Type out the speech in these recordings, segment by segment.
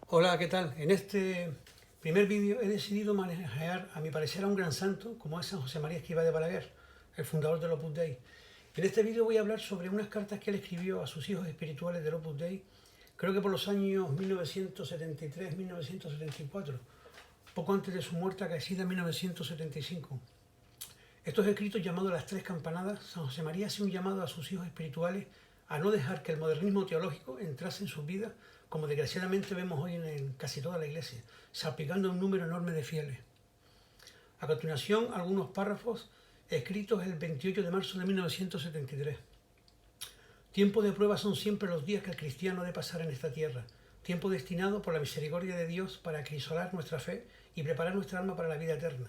Hola, ¿qué tal? En este primer vídeo he decidido manejar, a mi parecer, a un gran santo como es San José María Escrivá de Balaguer, el fundador del Opus Dei. En este vídeo voy a hablar sobre unas cartas que él escribió a sus hijos espirituales del Opus Dei, creo que por los años 1973-1974, poco antes de su muerte acaecida en 1975. Estos escritos llamados Las Tres Campanadas, San José María hace un llamado a sus hijos espirituales a no dejar que el modernismo teológico entrase en sus vidas, como desgraciadamente vemos hoy en casi toda la Iglesia, salpicando un número enorme de fieles. A continuación, algunos párrafos escritos el 28 de marzo de 1973. Tiempo de prueba son siempre los días que el cristiano ha de pasar en esta tierra, tiempo destinado por la misericordia de Dios para acrisolar nuestra fe y preparar nuestra alma para la vida eterna.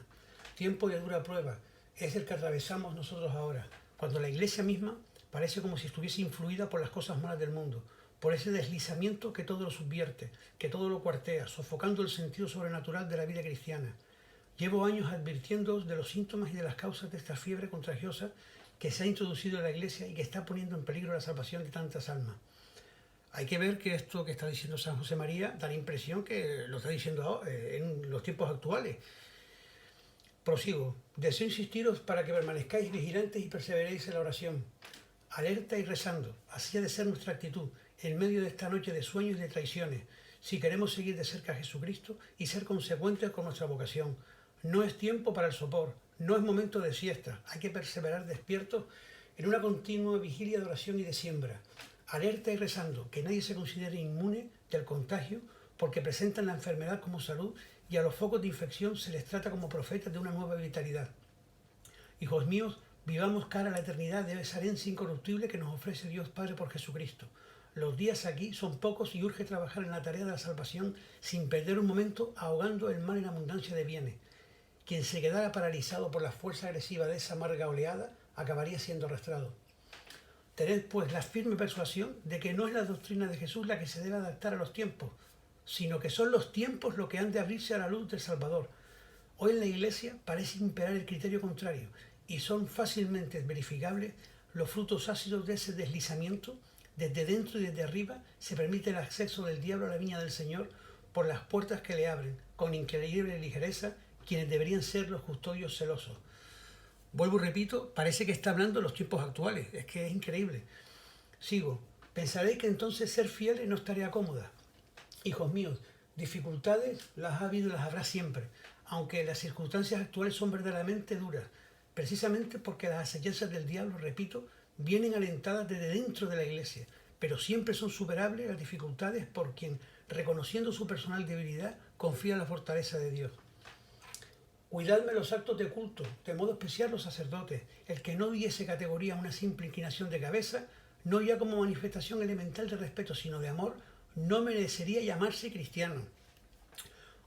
Tiempo de dura prueba es el que atravesamos nosotros ahora, cuando la Iglesia misma parece como si estuviese influida por las cosas malas del mundo, por ese deslizamiento que todo lo subvierte, que todo lo cuartea, sofocando el sentido sobrenatural de la vida cristiana. Llevo años advirtiéndoos de los síntomas y de las causas de esta fiebre contagiosa que se ha introducido en la Iglesia y que está poniendo en peligro la salvación de tantas almas. Hay que ver que esto que está diciendo San José María da la impresión que lo está diciendo en los tiempos actuales. Prosigo. Deseo insistiros para que permanezcáis vigilantes y perseveréis en la oración, alerta y rezando. Así ha de ser nuestra actitud en medio de esta noche de sueños y de traiciones, si queremos seguir de cerca a Jesucristo y ser consecuentes con nuestra vocación. No es tiempo para el sopor, no es momento de siesta. Hay que perseverar despiertos en una continua vigilia de oración y de siembra, alerta y rezando, que nadie se considere inmune del contagio porque presentan la enfermedad como salud y a los focos de infección se les trata como profetas de una nueva vitalidad. Hijos míos, vivamos cara a la eternidad de esa herencia incorruptible que nos ofrece Dios Padre por Jesucristo. Los días aquí son pocos y urge trabajar en la tarea de la salvación sin perder un momento ahogando el mal en abundancia de bienes. Quien se quedara paralizado por la fuerza agresiva de esa amarga oleada acabaría siendo arrastrado. Tened pues la firme persuasión de que no es la doctrina de Jesús la que se debe adaptar a los tiempos, sino que son los tiempos los que han de abrirse a la luz del Salvador. Hoy en la Iglesia parece imperar el criterio contrario y son fácilmente verificables los frutos ácidos de ese deslizamiento. Desde dentro y desde arriba se permite el acceso del diablo a la viña del Señor por las puertas que le abren, con increíble ligereza, quienes deberían ser los custodios celosos. Vuelvo y repito, parece que está hablando de los tiempos actuales, es que es increíble. Sigo, pensaréis que entonces ser fieles no es tarea cómoda. Hijos míos, dificultades las ha habido y las habrá siempre, aunque las circunstancias actuales son verdaderamente duras, precisamente porque las acechanzas del diablo, repito, vienen alentadas desde dentro de la Iglesia, pero siempre son superables las dificultades por quien, reconociendo su personal debilidad, confía en la fortaleza de Dios. Cuidadme los actos de culto, de modo especial los sacerdotes. El que no diese categoría a una simple inclinación de cabeza, no ya como manifestación elemental de respeto, sino de amor, no merecería llamarse cristiano.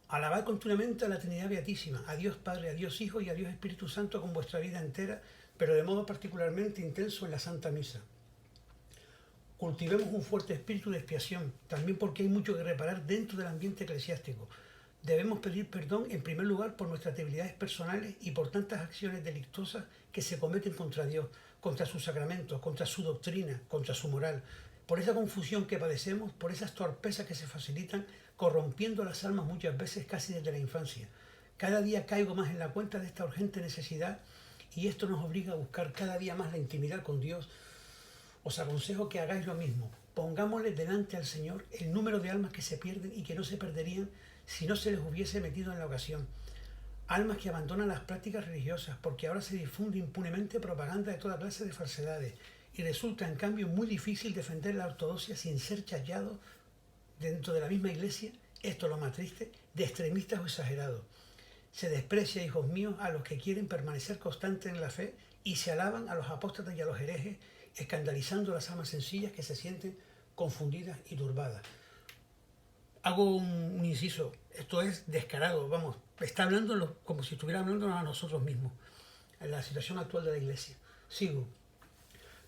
Alabad continuamente a la Trinidad Beatísima, a Dios Padre, a Dios Hijo y a Dios Espíritu Santo con vuestra vida entera, pero de modo particularmente intenso en la Santa Misa. Cultivemos un fuerte espíritu de expiación, también porque hay mucho que reparar dentro del ambiente eclesiástico. Debemos pedir perdón en primer lugar por nuestras debilidades personales y por tantas acciones delictuosas que se cometen contra Dios, contra sus sacramentos, contra su doctrina, contra su moral, por esa confusión que padecemos, por esas torpezas que se facilitan, corrompiendo las almas muchas veces casi desde la infancia. Cada día caigo más en la cuenta de esta urgente necesidad y esto nos obliga a buscar cada día más la intimidad con Dios. Os aconsejo que hagáis lo mismo. Pongámosle delante al Señor el número de almas que se pierden y que no se perderían si no se les hubiese metido en la ocasión. Almas que abandonan las prácticas religiosas porque ahora se difunde impunemente propaganda de toda clase de falsedades y resulta en cambio muy difícil defender la ortodoxia sin ser challado dentro de la misma Iglesia, esto es lo más triste, de extremistas o exagerados. Se desprecia, hijos míos, a los que quieren permanecer constantes en la fe y se alaban a los apóstatas y a los herejes, escandalizando a las almas sencillas que se sienten confundidas y turbadas. Hago un inciso, esto es descarado, vamos, está hablando como si estuviera hablando a nosotros mismos, en la situación actual de la Iglesia. Sigo.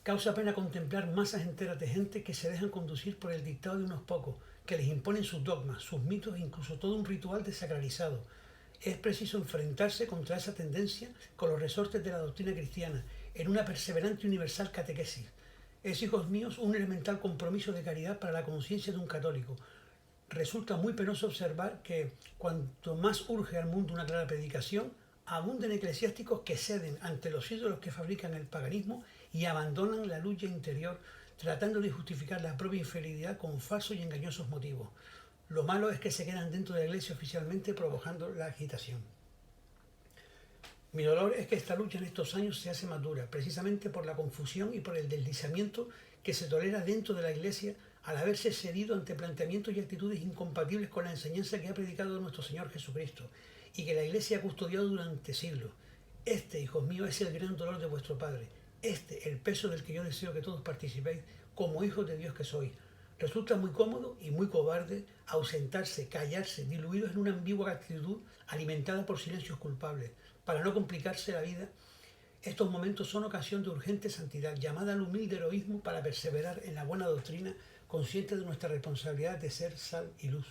Causa pena contemplar masas enteras de gente que se dejan conducir por el dictado de unos pocos, que les imponen sus dogmas, sus mitos e incluso todo un ritual desacralizado. Es preciso enfrentarse contra esa tendencia con los resortes de la doctrina cristiana, en una perseverante y universal catequesis. Es, hijos míos, un elemental compromiso de caridad para la conciencia de un católico. resulta muy penoso observar que cuanto más urge al mundo una clara predicación, abundan eclesiásticos que ceden ante los ídolos que fabrican el paganismo y abandonan la lucha interior, tratando de justificar la propia infidelidad con falsos y engañosos motivos. Lo malo es que se quedan dentro de la iglesia oficialmente provocando la agitación. Mi dolor es que esta lucha en estos años se hace más dura, precisamente por la confusión y por el deslizamiento que se tolera dentro de la iglesia al haberse cedido ante planteamientos y actitudes incompatibles con la enseñanza que ha predicado nuestro Señor Jesucristo y que la iglesia ha custodiado durante siglos. Este, hijos míos, es el gran dolor de vuestro Padre. El peso del que yo deseo que todos participéis como hijos de Dios que sois. Resulta muy cómodo y muy cobarde ausentarse, callarse, diluidos en una ambigua actitud alimentada por silencios culpables. Para no complicarse la vida, estos momentos son ocasión de urgente santidad, llamada al humilde heroísmo para perseverar en la buena doctrina, consciente de nuestra responsabilidad de ser sal y luz.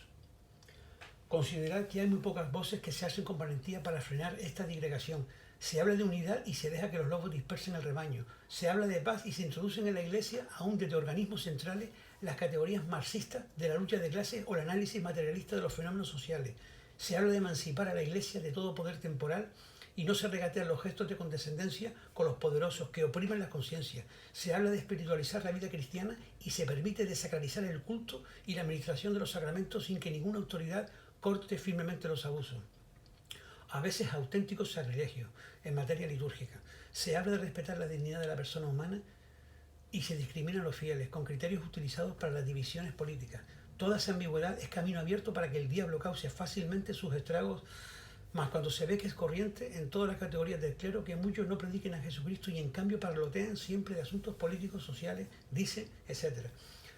Considerad que hay muy pocas voces que se hacen con valentía para frenar esta disgregación. Se habla de unidad y se deja que los lobos dispersen el rebaño. Se habla de paz y se introducen en la Iglesia, aún desde organismos centrales, las categorías marxistas de la lucha de clases o el análisis materialista de los fenómenos sociales. Se habla de emancipar a la Iglesia de todo poder temporal y no se regatean los gestos de condescendencia con los poderosos que oprimen las conciencias. Se habla de espiritualizar la vida cristiana y se permite desacralizar el culto y la administración de los sacramentos sin que ninguna autoridad corte firmemente los abusos. A veces auténticos sacrilegios en materia litúrgica. Se habla de respetar la dignidad de la persona humana y se discrimina a los fieles con criterios utilizados para las divisiones políticas. Toda esa ambigüedad es camino abierto para que el diablo cause fácilmente sus estragos, mas cuando se ve que es corriente en todas las categorías del clero que muchos no prediquen a Jesucristo y en cambio parlotean siempre de asuntos políticos, sociales, dicen, etc.,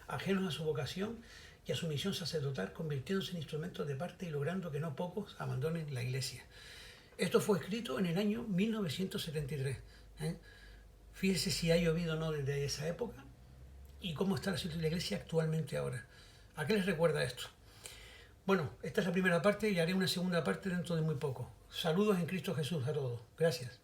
ajenos a su vocación y a su misión sacerdotal, convirtiéndose en instrumentos de parte y logrando que no pocos abandonen la Iglesia. Esto fue escrito en el año 1973. Fíjese si ha llovido o no desde esa época y cómo está la situación de la Iglesia actualmente ahora. ¿A qué les recuerda esto? Bueno, esta es la primera parte y haré una segunda parte dentro de muy poco. Saludos en Cristo Jesús a todos. Gracias.